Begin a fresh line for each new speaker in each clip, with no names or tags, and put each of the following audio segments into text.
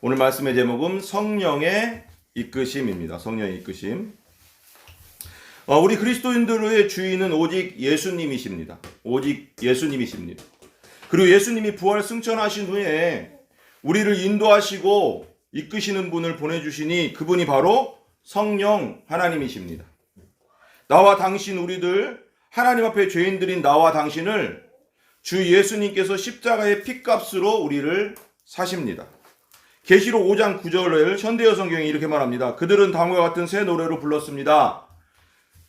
오늘 말씀의 제목은 성령의 이끄심입니다. 성령의 이끄심. 우리 그리스도인들의 주인은 오직 예수님이십니다. 오직 예수님이십니다. 그리고 예수님이 부활 승천하신 후에 우리를 인도하시고 이끄시는 분을 보내주시니 그분이 바로 성령 하나님이십니다. 나와 당신 우리들 하나님 앞에 죄인들인 나와 당신을 주 예수님께서 십자가의 핏값으로 우리를 사십니다. 계시록 5장 9절을 현대어 성경이 이렇게 말합니다. 그들은 다음과 같은 새 노래로 불렀습니다.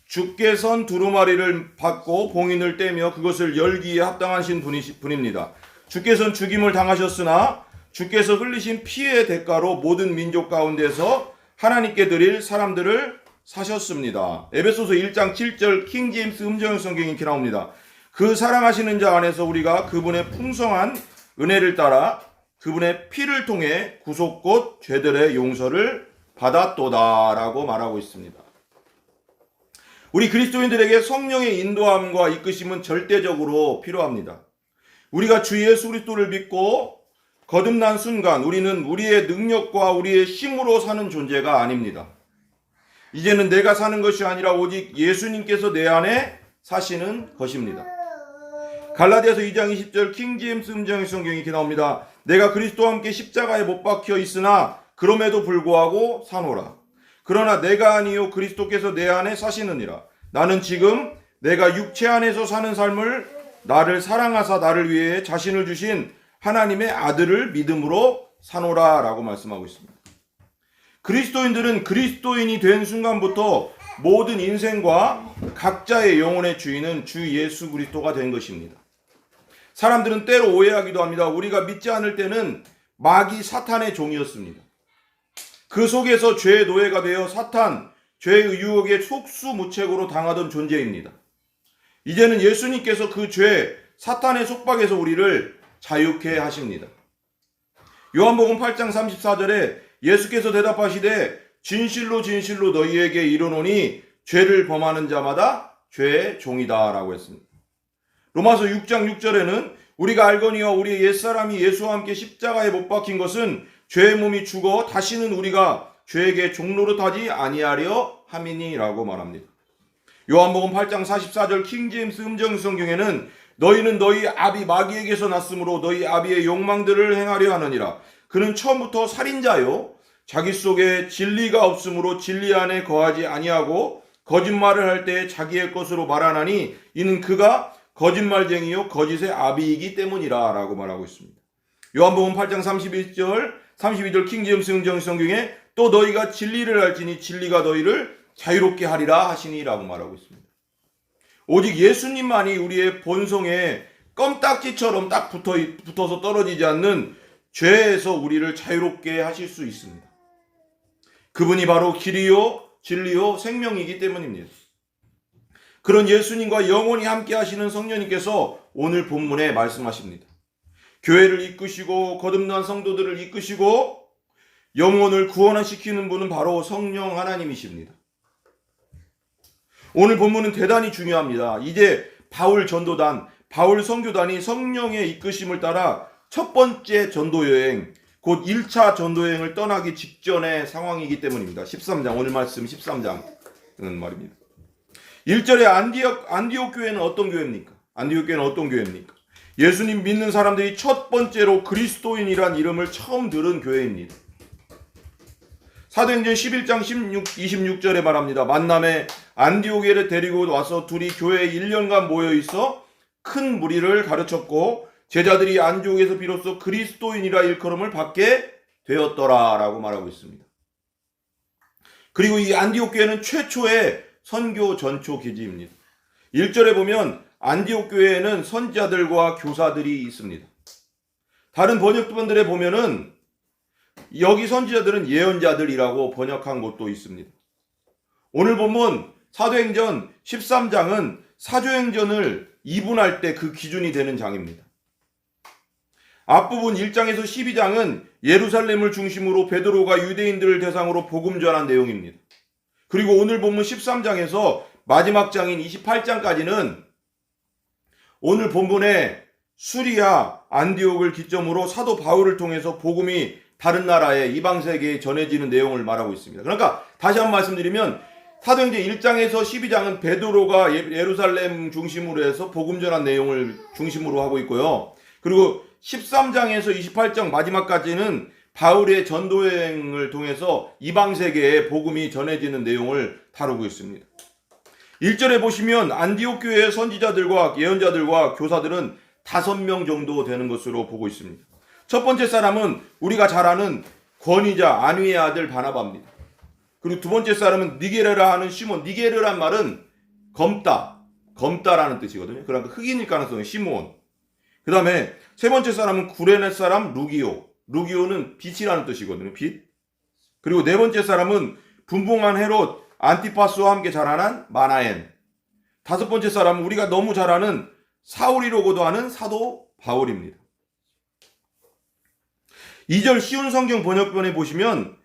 주께 선 두루마리를 받고 봉인을 떼며 그것을 열기에 합당하신 분입니다. 주께서는 죽임을 당하셨으나 주께서 흘리신 피의 대가로 모든 민족 가운데서 하나님께 드릴 사람들을 사셨습니다. 에베소서 1장 7절 킹제임스 음정 성경이 이렇게 나옵니다. 그 사랑하시는 자 안에서 우리가 그분의 풍성한 은혜를 따라 그분의 피를 통해 구속 곧 죄들의 용서를 받았도다라고 말하고 있습니다. 우리 그리스도인들에게 성령의 인도함과 이끄심은 절대적으로 필요합니다. 우리가 주 예수 그리스도를 믿고 거듭난 순간 우리는 우리의 능력과 우리의 힘으로 사는 존재가 아닙니다. 이제는 내가 사는 것이 아니라 오직 예수님께서 내 안에 사시는 것입니다. 갈라디아서 2장 20절 킹제임스 음정 성경이 이렇게 나옵니다. 내가 그리스도와 함께 십자가에 못 박혀 있으나 그럼에도 불구하고 사노라. 그러나 내가 아니요 그리스도께서 내 안에 사시느니라. 나는 지금 내가 육체 안에서 사는 삶을 나를 사랑하사 나를 위해 자신을 주신 하나님의 아들을 믿음으로 사노라 라고 말씀하고 있습니다. 그리스도인들은 그리스도인이 된 순간부터 모든 인생과 각자의 영혼의 주인은 주 예수 그리스도가 된 것입니다. 사람들은 때로 오해하기도 합니다. 우리가 믿지 않을 때는 마귀 사탄의 종이었습니다. 그 속에서 죄의 노예가 되어 사탄, 죄의 유혹에 속수무책으로 당하던 존재입니다. 이제는 예수님께서 그 죄, 사탄의 속박에서 우리를 자유케 하십니다. 요한복음 8장 34절에 예수께서 대답하시되 진실로 진실로 너희에게 이르노니 죄를 범하는 자마다 죄의 종이다 라고 했습니다. 로마서 6장 6절에는 우리가 알거니와 우리의 옛사람이 예수와 함께 십자가에 못 박힌 것은 죄의 몸이 죽어 다시는 우리가 죄에게 종노릇하지 아니하려 함이니라고 말합니다. 요한복음 8장 44절 킹제임스 음정 성경에는 너희는 너희 아비 마귀에게서 났으므로 너희 아비의 욕망들을 행하려 하느니라. 그는 처음부터 살인자요 자기 속에 진리가 없으므로 진리 안에 거하지 아니하고 거짓말을 할 때 자기의 것으로 말하나니 이는 그가 거짓말쟁이요 거짓의 아비이기 때문이라 라고 말하고 있습니다. 요한복음 8장 32절 킹제임스 음정 성경에 또 너희가 진리를 알지니 진리가 너희를 자유롭게 하리라 하시니 라고 말하고 있습니다. 오직 예수님만이 우리의 본성에 껌딱지처럼 딱 붙어서 떨어지지 않는 죄에서 우리를 자유롭게 하실 수 있습니다. 그분이 바로 길이요 진리요 생명이기 때문입니다. 그런 예수님과 영원히 함께 하시는 성령님께서 오늘 본문에 말씀하십니다. 교회를 이끄시고 거듭난 성도들을 이끄시고 영혼을 구원시키는 분은 바로 성령 하나님이십니다. 오늘 본문은 대단히 중요합니다. 이제 바울 전도단, 바울 선교단이 성령의 이끄심을 따라 첫 번째 전도여행, 곧 1차 전도여행을 떠나기 직전의 상황이기 때문입니다. 13장, 오늘 말씀 13장은 말입니다. 1절에 안디옥 교회는 어떤 교회입니까? 안디옥 교회는 어떤 교회입니까? 예수님 믿는 사람들이 첫 번째로 그리스도인이란 이름을 처음 들은 교회입니다. 사도행전 11장 26절에 말합니다. 만남에 안디옥에 데리고 와서 둘이 교회에 1년간 모여 있어 큰 무리를 가르쳤고 제자들이 안디옥에서 비로소 그리스도인이라 일컬음을 받게 되었더라 라고 말하고 있습니다. 그리고 이 안디옥 교회는 최초의 선교 전초 기지입니다. 1절에 보면 안디옥 교회에는 선지자들과 교사들이 있습니다. 다른 번역본들에 보면은 여기 선지자들은 예언자들이라고 번역한 곳도 있습니다. 오늘 본문 사도행전 13장은 사도행전을 이분할 때 그 기준이 되는 장입니다. 앞부분 1장에서 12장은 예루살렘을 중심으로 베드로가 유대인들을 대상으로 복음 전한 내용입니다. 그리고 오늘 본문 13장에서 마지막 장인 28장까지는 오늘 본문에 수리아, 안디옥을 기점으로 사도 바울을 통해서 복음이 다른 나라에 이방 세계에 전해지는 내용을 말하고 있습니다. 그러니까 다시 한번 말씀드리면 사도행전 1장에서 12장은 베드로가 예루살렘 중심으로 해서 복음 전한 내용을 중심으로 하고 있고요. 그리고 13장에서 28장 마지막까지는 바울의 전도여행을 통해서 이방 세계에 복음이 전해지는 내용을 다루고 있습니다. 1절에 보시면 안디옥 교회의 선지자들과 예언자들과 교사들은 5명 정도 되는 것으로 보고 있습니다. 첫 번째 사람은 우리가 잘 아는 권위자 안위의 아들 바나바입니다. 그리고 두 번째 사람은 니게르라 하는 시몬. 니게르란 말은 검다라는 뜻이거든요. 그러니까 흑인일 가능성이 시몬. 그 다음에 세 번째 사람은 구레네 사람 루기오. 루기오는 빛이라는 뜻이거든요. 빛. 그리고 네 번째 사람은 분봉한 헤롯 안티파스와 함께 자라난 마나엔. 다섯 번째 사람은 우리가 너무 잘 아는 사울이라고도 하는 사도 바울입니다. 2절 쉬운 성경 번역본에 보시면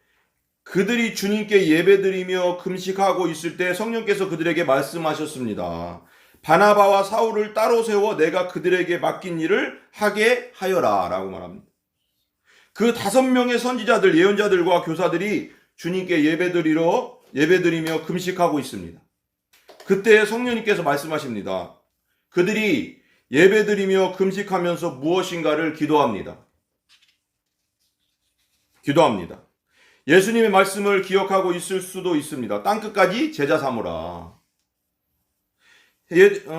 그들이 주님께 예배드리며 금식하고 있을 때 성령께서 그들에게 말씀하셨습니다. 바나바와 사울을 따로 세워 내가 그들에게 맡긴 일을 하게 하여라 라고 말합니다. 그 5명의 선지자들, 예언자들과 교사들이 주님께 예배드리며 금식하고 있습니다. 그때 성령님께서 말씀하십니다. 그들이 예배드리며 금식하면서 무엇인가를 기도합니다. 예수님의 말씀을 기억하고 있을 수도 있습니다. 땅끝까지 제자 삼으라.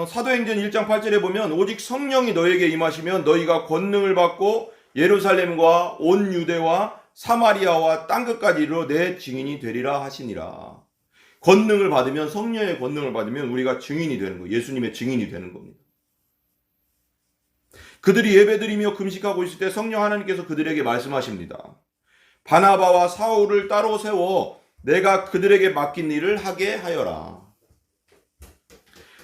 사도행전 1장 8절에 보면 오직 성령이 너에게 임하시면 너희가 권능을 받고 예루살렘과 온 유대와 사마리아와 땅끝까지 이르러 내 증인이 되리라 하시니라. 권능을 받으면, 성령의 권능을 받으면 우리가 증인이 되는 거예요. 예수님의 증인이 되는 겁니다. 그들이 예배드리며 금식하고 있을 때 성령 하나님께서 그들에게 말씀하십니다. 바나바와 사울을 따로 세워 내가 그들에게 맡긴 일을 하게 하여라.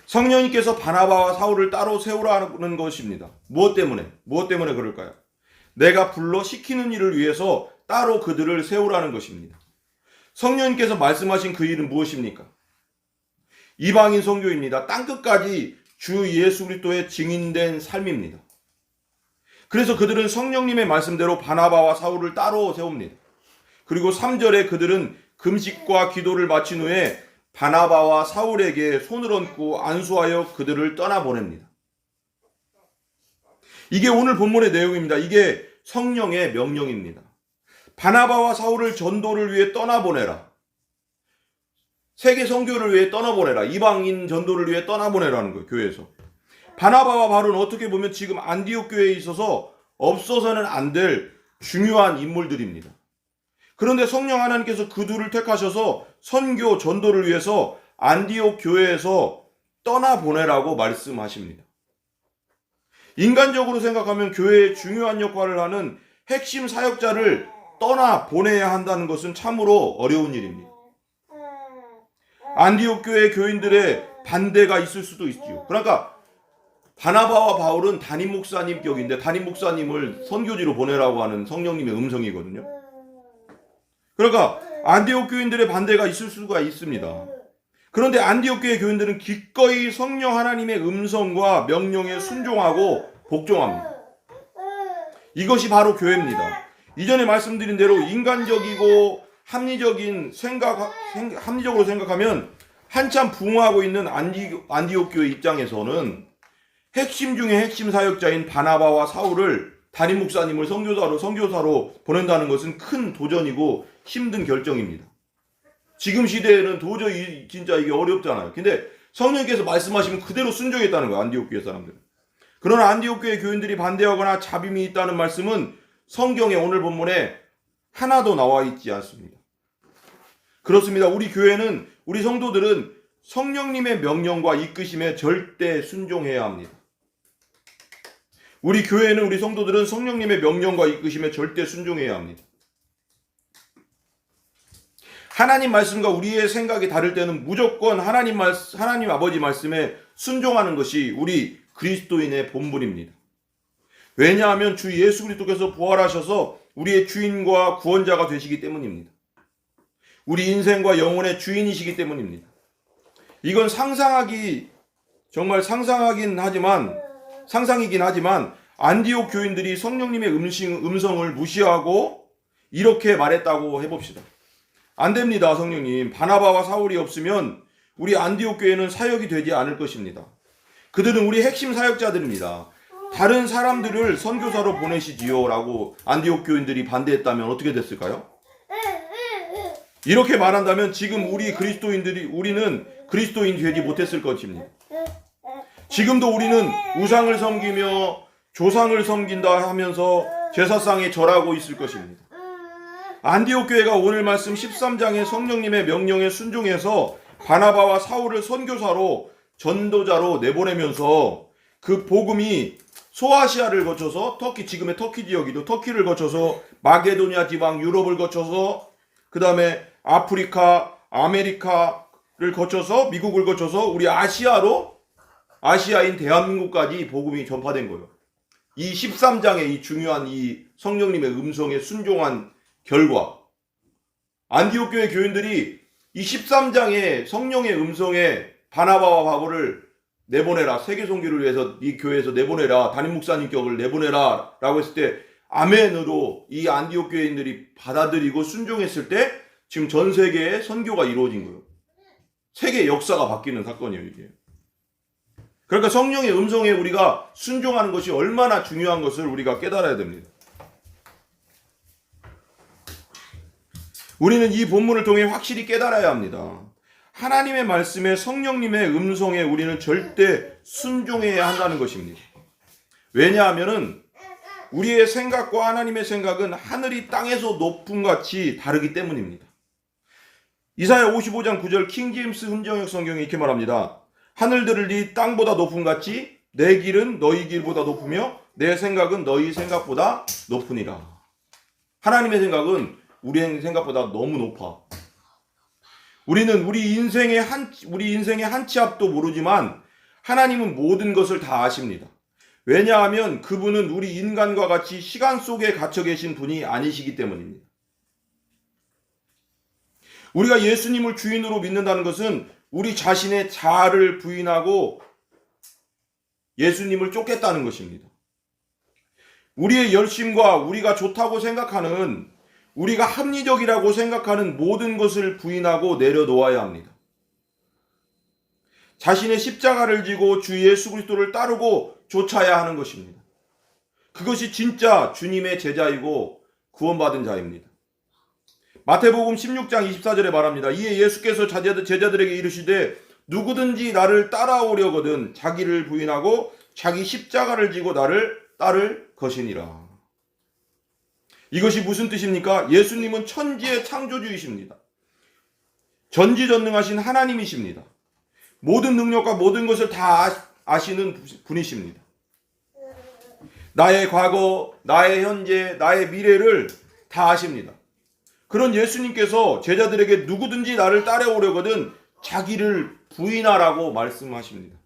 성령님께서 바나바와 사울을 따로 세우라는 것입니다. 무엇 때문에 그럴까요? 내가 불러 시키는 일을 위해서 따로 그들을 세우라는 것입니다. 성령님께서 말씀하신 그 일은 무엇입니까? 이방인 선교입니다. 땅끝까지 주 예수 그리스도의 증인된 삶입니다. 그래서 그들은 성령님의 말씀대로 바나바와 사울을 따로 세웁니다. 그리고 3절에 그들은 금식과 기도를 마친 후에 바나바와 사울에게 손을 얹고 안수하여 그들을 떠나보냅니다. 이게 오늘 본문의 내용입니다. 이게 성령의 명령입니다. 바나바와 사울을 전도를 위해 떠나보내라. 세계 선교를 위해 떠나보내라. 이방인 전도를 위해 떠나보내라는 거예요. 교회에서. 바나바와 바울은 어떻게 보면 지금 안디옥 교회에 있어서 없어서는 안 될 중요한 인물들입니다. 그런데 성령 하나님께서 그 둘을 택하셔서 선교 전도를 위해서 안디옥 교회에서 떠나보내라고 말씀하십니다. 인간적으로 생각하면 교회의 중요한 역할을 하는 핵심 사역자를 떠나보내야 한다는 것은 참으로 어려운 일입니다. 안디옥 교회 교인들의 반대가 있을 수도 있죠. 그러니까 바나바와 바울은 담임 목사님 격인데 담임 목사님을 선교지로 보내라고 하는 성령님의 음성이거든요. 그러니까 안디옥 교인들의 반대가 있을 수가 있습니다. 그런데 안디옥 교회 교인들은 기꺼이 성령 하나님의 음성과 명령에 순종하고 복종합니다. 이것이 바로 교회입니다. 이전에 말씀드린 대로 인간적이고 합리적으로 생각하면 한참 붕어하고 있는 안디옥 교회 입장에서는 핵심 중에 핵심 사역자인 바나바와 사울을 담임 목사님을 선교사로 보낸다는 것은 큰 도전이고 힘든 결정입니다. 지금 시대에는 도저히 진짜 이게 어렵잖아요. 근데 성령께서 말씀하시면 그대로 순종했다는 거예요. 안디옥 교회 사람들은. 그러나 안디옥 교회 교인들이 반대하거나 자빔이 있다는 말씀은 성경의 오늘 본문에 하나도 나와 있지 않습니다. 그렇습니다. 우리 교회는, 우리 성도들은 성령님의 명령과 이끄심에 절대 순종해야 합니다. 우리 교회는, 우리 성도들은 성령님의 명령과 이끄심에 절대 순종해야 합니다. 하나님 말씀과 우리의 생각이 다를 때는 무조건 하나님 아버지 말씀에 순종하는 것이 우리 그리스도인의 본분입니다. 왜냐하면 주 예수 그리스도께서 부활하셔서 우리의 주인과 구원자가 되시기 때문입니다. 우리 인생과 영혼의 주인이시기 때문입니다. 이건 정말 상상이긴 하지만 안디옥 교인들이 성령님의 음성을 무시하고 이렇게 말했다고 해봅시다. 안 됩니다, 성령님. 바나바와 사울이 없으면 우리 안디옥 교회는 사역이 되지 않을 것입니다. 그들은 우리 핵심 사역자들입니다. 다른 사람들을 선교사로 보내시지요 라고 안디옥 교인들이 반대했다면 어떻게 됐을까요? 이렇게 말한다면 지금 우리는 그리스도인 되지 못했을 것입니다. 지금도 우리는 우상을 섬기며 조상을 섬긴다 하면서 제사상에 절하고 있을 것입니다. 안디옥 교회가 오늘 말씀 13장의 성령님의 명령에 순종해서 바나바와 사울을 선교사로 전도자로 내보내면서 그 복음이 소아시아를 거쳐서 지금의 터키 지역이죠. 터키를 거쳐서 마게도니아 지방, 유럽을 거쳐서 그 다음에 아프리카, 아메리카를 거쳐서 미국을 거쳐서 우리 아시아인 대한민국까지 복음이 전파된 거예요. 이 13장의 이 중요한 이 성령님의 음성에 순종한 결과 안디옥 교회 교인들이 이 13장의 성령의 음성에 바나바와 바울을 내보내라, 세계 선교를 위해서 이 교회에서 내보내라, 담임 목사님격을 내보내라 라고 했을 때 아멘으로 이 안디옥 교회인들이 받아들이고 순종했을 때 지금 전 세계에 선교가 이루어진 거예요. 세계 역사가 바뀌는 사건이에요, 이게. 그러니까 성령의 음성에 우리가 순종하는 것이 얼마나 중요한 것을 우리가 깨달아야 됩니다. 우리는 이 본문을 통해 확실히 깨달아야 합니다. 하나님의 말씀에 성령님의 음성에 우리는 절대 순종해야 한다는 것입니다. 왜냐하면은 우리의 생각과 하나님의 생각은 하늘이 땅에서 높음 같이 다르기 때문입니다. 이사야 55장 9절 킹제임스 훈정역 성경이 이렇게 말합니다. 하늘들이 땅보다 높음 같이 내 길은 너희 길보다 높으며 내 생각은 너희 생각보다 높으니라. 하나님의 생각은 우리의 생각보다 너무 높아. 우리는 우리 인생의 한 치 앞도 모르지만 하나님은 모든 것을 다 아십니다. 왜냐하면 그분은 우리 인간과 같이 시간 속에 갇혀 계신 분이 아니시기 때문입니다. 우리가 예수님을 주인으로 믿는다는 것은 우리 자신의 자아를 부인하고 예수님을 쫓겠다는 것입니다. 우리의 열심과 우리가 좋다고 생각하는, 우리가 합리적이라고 생각하는 모든 것을 부인하고 내려놓아야 합니다. 자신의 십자가를 지고 주 예수 그리스도를 따르고 쫓아야 하는 것입니다. 그것이 진짜 주님의 제자이고 구원받은 자입니다. 마태복음 16장 24절에 말합니다. 이에 예수께서 제자들에게 이르시되 누구든지 나를 따라오려거든 자기를 부인하고 자기 십자가를 지고 나를 따를 것이니라. 이것이 무슨 뜻입니까? 예수님은 천지의 창조주이십니다. 전지전능하신 하나님이십니다. 모든 능력과 모든 것을 다 아시는 분이십니다. 나의 과거, 나의 현재, 나의 미래를 다 아십니다. 그런 예수님께서 제자들에게 누구든지 나를 따라오려거든 자기를 부인하라고 말씀하십니다.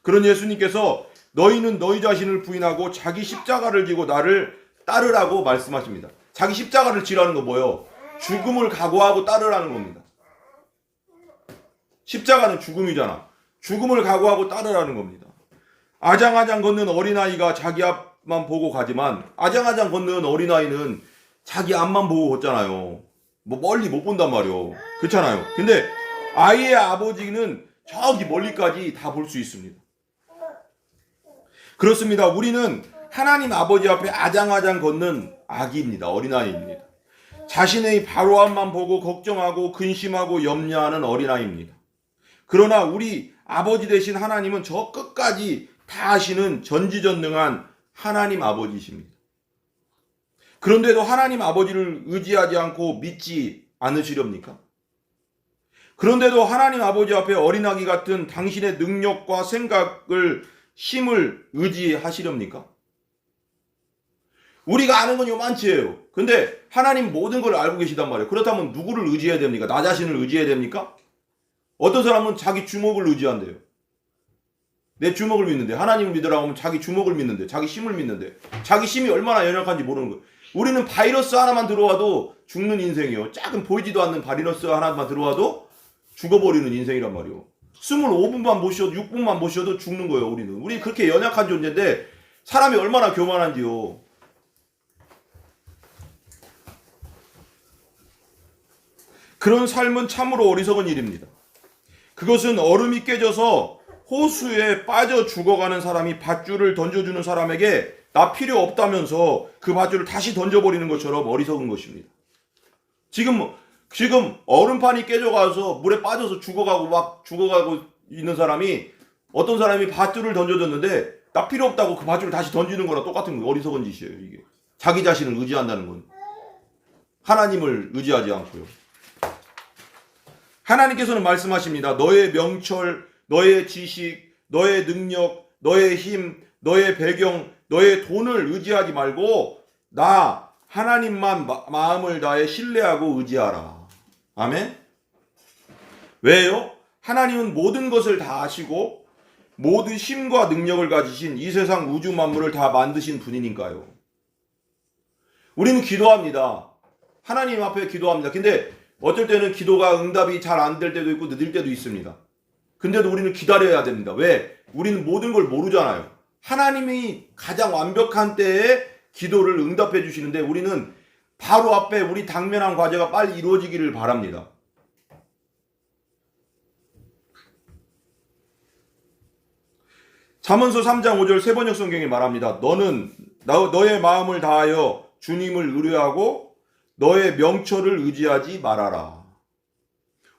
그런 예수님께서 너희는 너희 자신을 부인하고 자기 십자가를 지고 나를 따르라고 말씀하십니다. 자기 십자가를 지라는 거 뭐예요? 죽음을 각오하고 따르라는 겁니다. 십자가는 죽음이잖아. 죽음을 각오하고 따르라는 겁니다. 아장아장 걷는 어린아이가 자기 앞만 보고 가지만 아장아장 걷는 어린아이는 자기 앞만 보고 걷잖아요. 뭐 멀리 못 본단 말이에요. 그렇잖아요. 근데 아이의 아버지는 저기 멀리까지 다 볼 수 있습니다. 그렇습니다. 우리는 하나님 아버지 앞에 아장아장 걷는 아기입니다. 어린아이입니다. 자신의 바로 앞만 보고 걱정하고 근심하고 염려하는 어린아이입니다. 그러나 우리 아버지 되신 하나님은 저 끝까지 다 아시는 전지전능한 하나님 아버지이십니다. 그런데도 하나님 아버지를 의지하지 않고 믿지 않으시렵니까? 그런데도 하나님 아버지 앞에 어린아기 같은 당신의 능력과 생각을, 힘을 의지하시렵니까? 우리가 아는 건 요만치예요. 근데 하나님 모든 걸 알고 계시단 말이에요. 그렇다면 누구를 의지해야 됩니까? 나 자신을 의지해야 됩니까? 어떤 사람은 자기 주먹을 의지한대요. 내 주먹을 믿는데, 하나님을 믿으라고 하면 자기 주먹을 믿는데, 자기 힘을 믿는데, 자기 힘이 얼마나 연약한지 모르는 거예요. 우리는 바이러스 하나만 들어와도 죽는 인생이요. 작은 보이지도 않는 바이러스 하나만 들어와도 죽어버리는 인생이란 말이에요. 25분만 못 쉬어도 6분만 못 쉬어도 죽는 거예요. 우리 그렇게 연약한 존재인데 사람이 얼마나 교만한지요. 그런 삶은 참으로 어리석은 일입니다. 그것은 얼음이 깨져서 호수에 빠져 죽어가는 사람이 밧줄을 던져주는 사람에게 나 필요 없다면서 그 밧줄을 다시 던져버리는 것처럼 어리석은 것입니다. 지금 얼음판이 깨져가서 물에 빠져서 죽어가고 있는 사람이, 어떤 사람이 밧줄을 던져줬는데 나 필요 없다고 그 밧줄을 다시 던지는 거랑 똑같은 거예요. 어리석은 짓이에요, 이게. 자기 자신을 의지한다는 건. 하나님을 의지하지 않고요. 하나님께서는 말씀하십니다. 너의 명철, 너의 지식, 너의 능력, 너의 힘, 너의 배경, 너의 돈을 의지하지 말고 나 하나님만 마음을 다해 신뢰하고 의지하라. 아멘? 왜요? 하나님은 모든 것을 다 아시고 모든 힘과 능력을 가지신 이 세상 우주 만물을 다 만드신 분이니까요. 우리는 기도합니다. 하나님 앞에 기도합니다. 근데 어쩔 때는 기도가 응답이 잘 안 될 때도 있고 늦을 때도 있습니다. 근데도 우리는 기다려야 됩니다. 왜? 우리는 모든 걸 모르잖아요. 하나님이 가장 완벽한 때에 기도를 응답해 주시는데 우리는 바로 앞에 우리 당면한 과제가 빨리 이루어지기를 바랍니다. 잠언서 3장 5절 세번역 성경이 말합니다. 너는 너의 마음을 다하여 주님을 의뢰하고 너의 명철을 의지하지 말아라.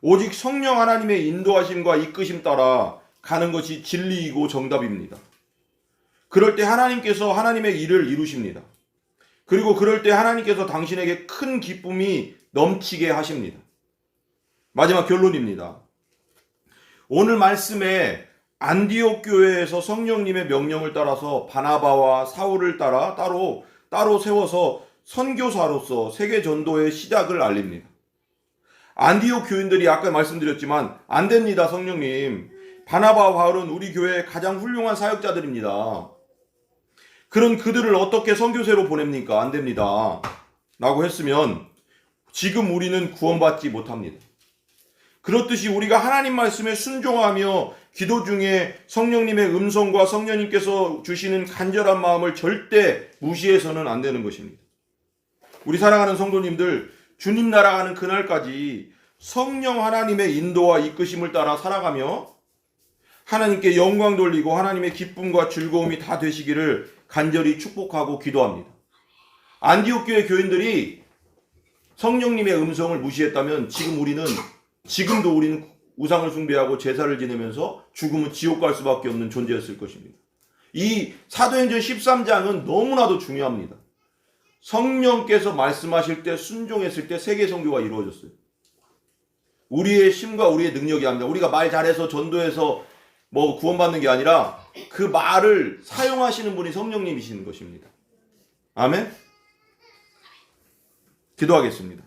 오직 성령 하나님의 인도하심과 이끄심 따라 가는 것이 진리이고 정답입니다. 그럴 때 하나님께서 하나님의 일을 이루십니다. 그리고 그럴 때 하나님께서 당신에게 큰 기쁨이 넘치게 하십니다. 마지막 결론입니다. 오늘 말씀에 안디옥 교회에서 성령님의 명령을 따라서 바나바와 사울을 따라 따로 세워서 선교사로서 세계 전도의 시작을 알립니다. 안디옥 교인들이 아까 말씀드렸지만 안 됩니다, 성령님. 바나바와 바울은 우리 교회의 가장 훌륭한 사역자들입니다. 그런 그들을 어떻게 선교사로 보냅니까? 안 됩니다. 라고 했으면 지금 우리는 구원받지 못합니다. 그렇듯이 우리가 하나님 말씀에 순종하며 기도 중에 성령님의 음성과 성령님께서 주시는 간절한 마음을 절대 무시해서는 안 되는 것입니다. 우리 사랑하는 성도님들, 주님 나라가는 그날까지 성령 하나님의 인도와 이끄심을 따라 살아가며 하나님께 영광 돌리고 하나님의 기쁨과 즐거움이 다 되시기를 간절히 축복하고 기도합니다. 안디옥 교회 교인들이 성령님의 음성을 무시했다면 지금도 우리는 우상을 숭배하고 제사를 지내면서 죽으면 지옥 갈 수밖에 없는 존재였을 것입니다. 이 사도행전 13장은 너무나도 중요합니다. 성령께서 말씀하실 때 순종했을 때 세계 선교가 이루어졌어요. 우리의 힘과 우리의 능력이 아닙니다. 우리가 말 잘해서 전도해서 구원받는 게 아니라 그 말을 사용하시는 분이 성령님이시는 것입니다. 아멘? 기도하겠습니다.